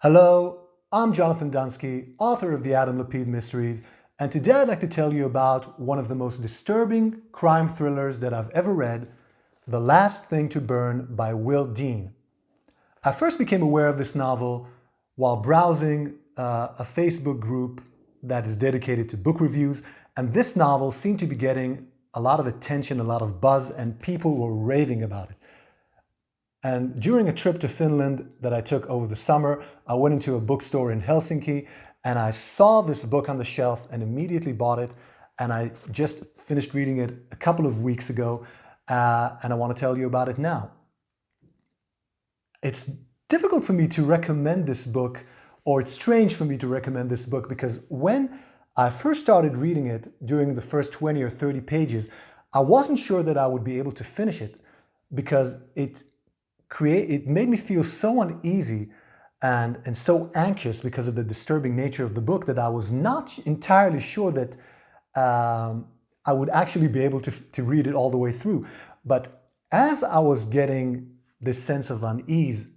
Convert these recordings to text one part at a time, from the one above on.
Hello, I'm Jonathan Dunsky, author of the Adam Lapid Mysteries, and today I'd like to tell you about one of the most disturbing crime thrillers that I've ever read, The Last Thing to Burn by Will Dean. I first became aware of this novel while browsing a Facebook group that is dedicated to book reviews, and this novel seemed to be getting a lot of attention, a lot of buzz, and people were raving about it. And during a trip to Finland that I took over the summer, I went into a bookstore in Helsinki and I saw this book on the shelf and immediately bought it. And I just finished reading it a couple of weeks ago, and I want to tell you about it now. It's difficult for me to recommend this book, or it's strange for me to recommend this book, because when I first started reading it during the first 20 or 30 pages, I wasn't sure that I would be able to finish it because it made me feel so uneasy and so anxious because of the disturbing nature of the book that I was not entirely sure that I would actually be able to read it all the way through. But as I was getting this sense of unease,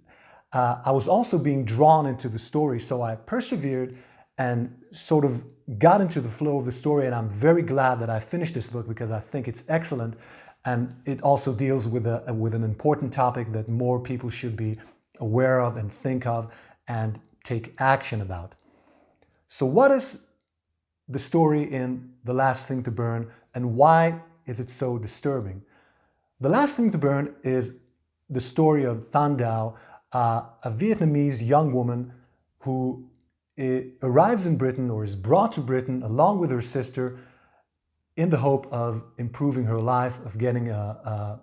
I was also being drawn into the story. So I persevered and sort of got into the flow of the story. And I'm very glad that I finished this book because I think it's excellent. And it also deals with an important topic that more people should be aware of and think of and take action about. So what is the story in The Last Thing to Burn, and why is it so disturbing? The Last Thing to Burn is the story of Thanh Dao, a Vietnamese young woman who arrives in Britain, or is brought to Britain along with her sister, in the hope of improving her life, of getting a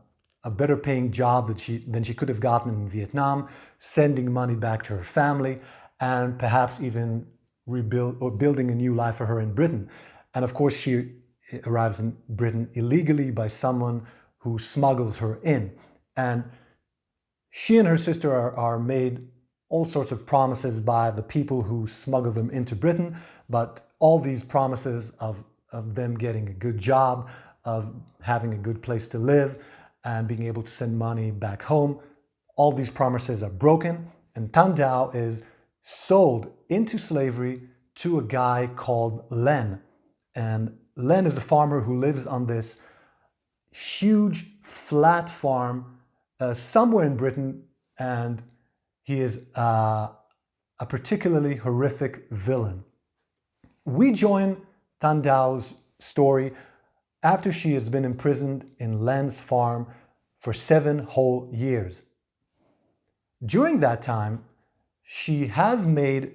better paying job than she could have gotten in Vietnam, sending money back to her family, and perhaps even building a new life for her in Britain. And of course, she arrives in Britain illegally by someone who smuggles her in. And she and her sister are made all sorts of promises by the people who smuggle them into Britain, but all these promises of them getting a good job, of having a good place to live, and being able to send money back home. All these promises are broken, and Thanh Dao is sold into slavery to a guy called Len. And Len is a farmer who lives on this huge flat farm somewhere in Britain, and he is a particularly horrific villain. We join Thanh Dao's story after she has been imprisoned in Len's farm for 7 whole years. During that time, she has made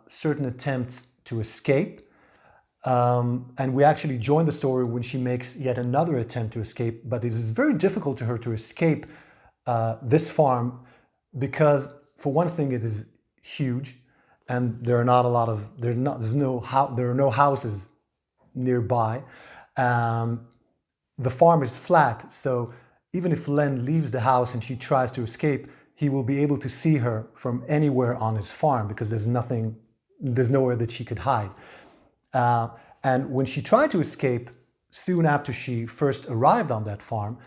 certain attempts to escape, and we actually join the story when she makes yet another attempt to escape, but it is very difficult to her to escape this farm because, for one thing, it is huge, and there are no houses nearby. The farm is flat, so even if Len leaves the house and she tries to escape, he will be able to see her from anywhere on his farm because there's nowhere that she could hide. And when she tried to escape, soon after she first arrived on that farm,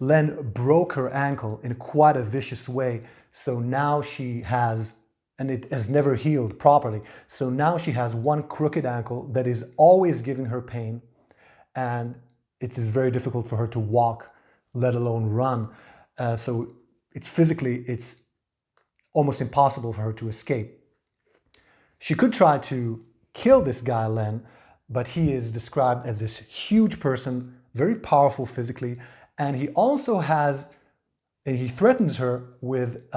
Len broke her ankle in quite a vicious way. So now she has, and it has never healed properly. So now she has one crooked ankle that is always giving her pain, and it is very difficult for her to walk, let alone run. So it's almost impossible for her to escape. She could try to kill this guy, Len, but he is described as this huge person, very powerful physically, and he threatens her with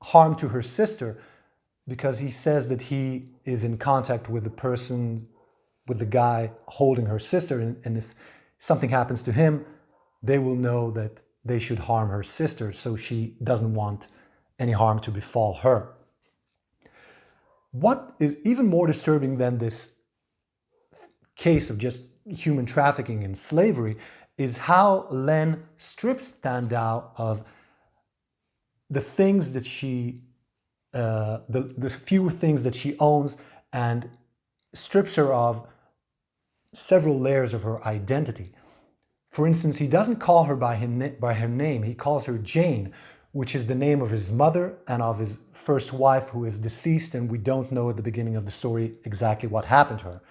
harm to her sister because he says that he is in contact with the guy holding her sister, and if something happens to him, they will know that they should harm her sister, so she doesn't want any harm to befall her. What is even more disturbing than this case of just human trafficking and slavery is how Len strips Thanh Dao of the things that the few things that she owns, and strips her of several layers of her identity. For instance, he doesn't call her by her name, he calls her Jane, which is the name of his mother and of his first wife, who is deceased, and we don't know at the beginning of the story exactly what happened to her.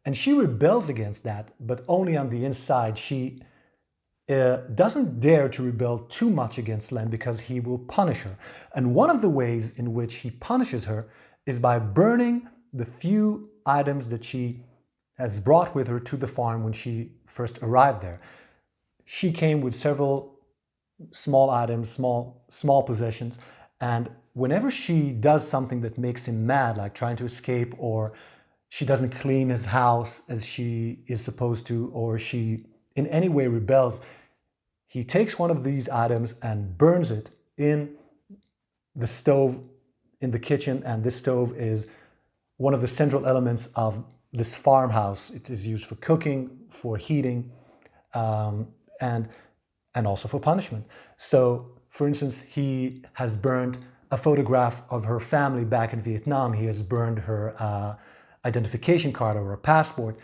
And she rebels against that, but only on the inside. She doesn't dare to rebel too much against Len because he will punish her. And one of the ways in which he punishes her is by burning the few items that she has brought with her to the farm when she first arrived there. She came with several small items, small possessions, and whenever she does something that makes him mad, like trying to escape, or she doesn't clean his house as she is supposed to, or she in any way rebels, he takes one of these items and burns it in the stove in the kitchen. And this stove is one of the central elements of this farmhouse. It is used for cooking, for heating, and also for punishment. So, for instance, he has burned a photograph of her family back in Vietnam. He has burned her identification card or a passport,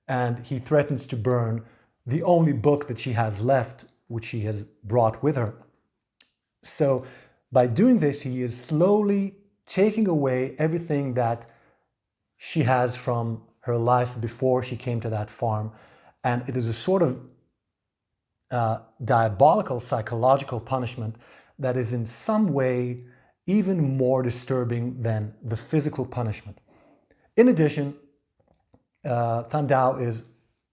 and he threatens to burn the only book that she has left, which she has brought with her. So by doing this, he is slowly taking away everything that she has from her life before she came to that farm. And it is a sort of diabolical psychological punishment that is in some way even more disturbing than the physical punishment. In addition, Thanh Dao is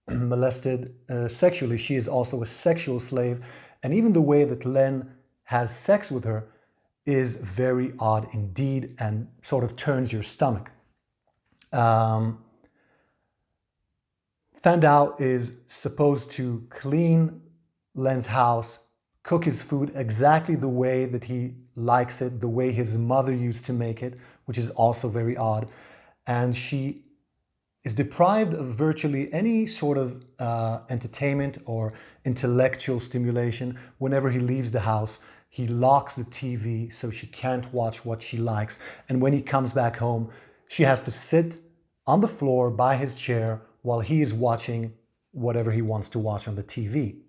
molested sexually. She is also a sexual slave, and even the way that Len has sex with her is very odd indeed and sort of turns your stomach. Thanh Dao is supposed to clean Len's house, cook his food exactly the way that he likes it, the way his mother used to make it, which is also very odd. And she is deprived of virtually any sort of entertainment or intellectual stimulation. Whenever he leaves the house, he locks the TV so she can't watch what she likes. And when he comes back home, she has to sit on the floor by his chair while he is watching whatever he wants to watch on the TV.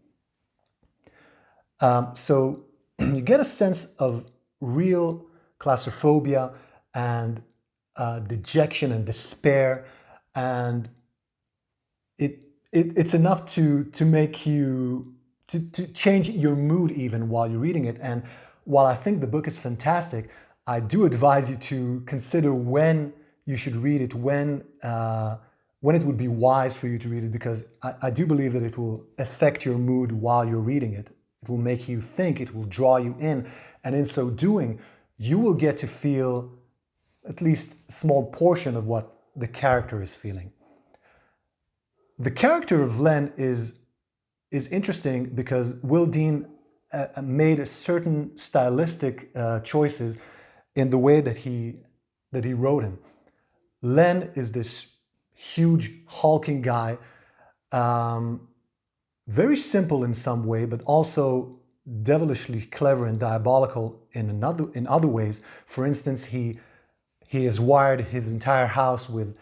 So you get a sense of real claustrophobia and dejection and despair, and it's enough to make you to change your mood even while you're reading it. And while I think the book is fantastic, I do advise you to consider when you should read it, when it would be wise for you to read it, because I do believe that it will affect your mood while you're reading it. It will make you think, it will draw you in, and in so doing, you will get to feel at least a small portion of what the character is feeling. The character of Len is interesting because Will Dean made a certain stylistic choices in the way that he wrote him. Len is this huge, hulking guy, very simple in some way, but also devilishly clever and diabolical in other ways. For instance, he has wired his entire house with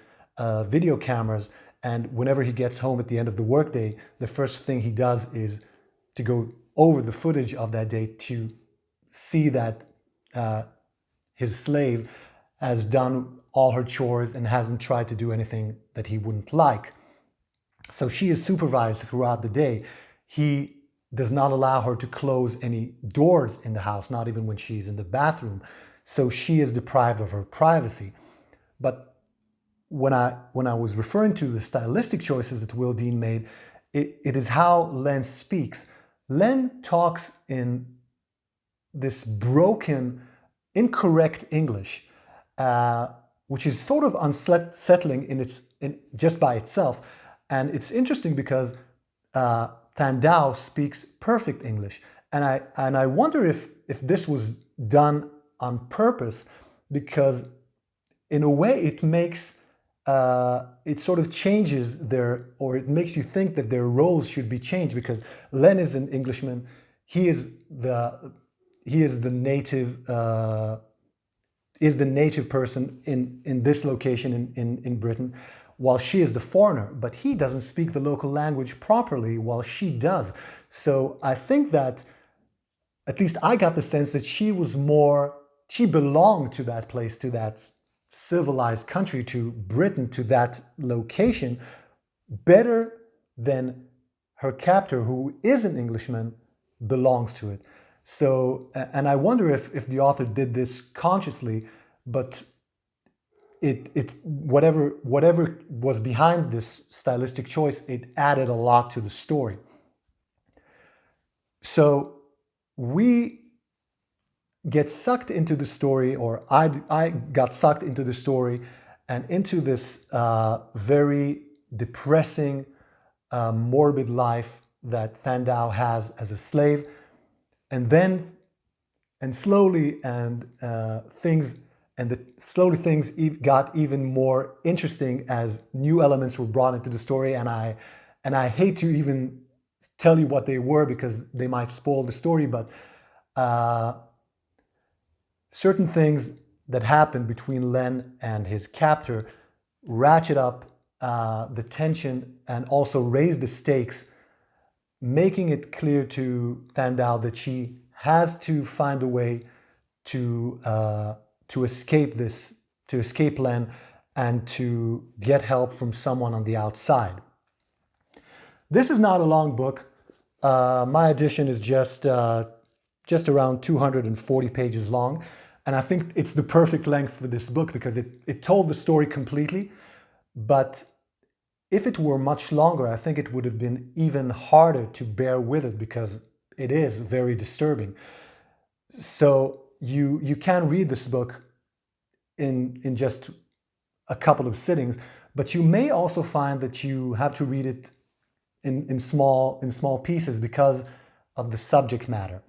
video cameras, and whenever he gets home at the end of the workday, the first thing he does is to go over the footage of that day to see that his slave has done all her chores and hasn't tried to do anything that he wouldn't like. So she is supervised throughout the day. He does not allow her to close any doors in the house, not even when she's in the bathroom. So she is deprived of her privacy. But when I was referring to the stylistic choices that Will Dean made, it is how Len speaks. Len talks in this broken, incorrect English, which is sort of unsettling just by itself. And it's interesting because Thanh Dao speaks perfect English, and I wonder if this was done on purpose, because in a way it makes it sort of changes it makes you think that their roles should be changed, because Len is an Englishman, he is the native person in this location in Britain, while she is the foreigner, but he doesn't speak the local language properly while she does. So I think that at least I got the sense that she belonged to that place, to that civilized country, to Britain, to that location, better than her captor, who is an Englishman, belongs to it. So, and I wonder if the author did this consciously, but it's whatever was behind this stylistic choice, it added a lot to the story. So we get sucked into the story, or I got sucked into the story and into this very depressing, morbid life that Thandao has as a slave. And then, and slowly, things got even more interesting as new elements were brought into the story. And I hate to even tell you what they were because they might spoil the story, but certain things that happened between Len and his captor ratchet up the tension and also raise the stakes, making it clear to Thandao that she has to find a way to escape Len, and to get help from someone on the outside. This is not a long book. My edition is just around 240 pages long, and I think it's the perfect length for this book because it told the story completely. But if it were much longer, I think it would have been even harder to bear with it because it is very disturbing. So you can read this book in just a couple of sittings, but you may also find that you have to read it in small pieces because of the subject matter.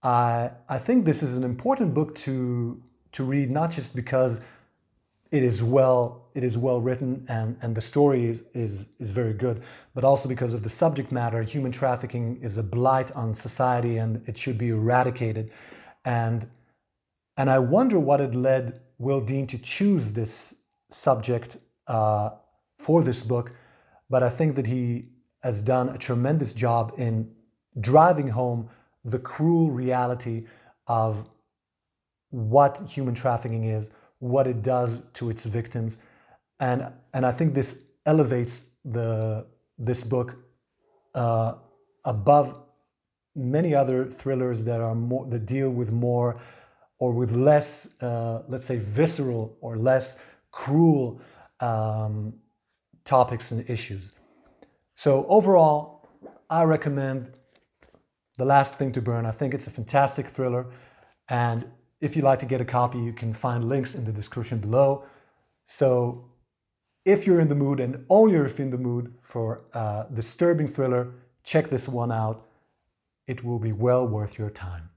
I think this is an important book to read, not just because it is well written and the story is very good, but also because of the subject matter. Human trafficking is a blight on society and it should be eradicated. And I wonder what had led Will Dean to choose this subject for this book, but I think that he has done a tremendous job in driving home the cruel reality of what human trafficking is, what it does to its victims, and I think this elevates this book above many other thrillers that deal with more or with less, let's say, visceral or less cruel topics and issues. So overall, I recommend The Last Thing to Burn. I think it's a fantastic thriller, and if you'd like to get a copy, you can find links in the description below. So if you're in the mood, and only if you're in the mood for a disturbing thriller, check this one out. It will be well worth your time.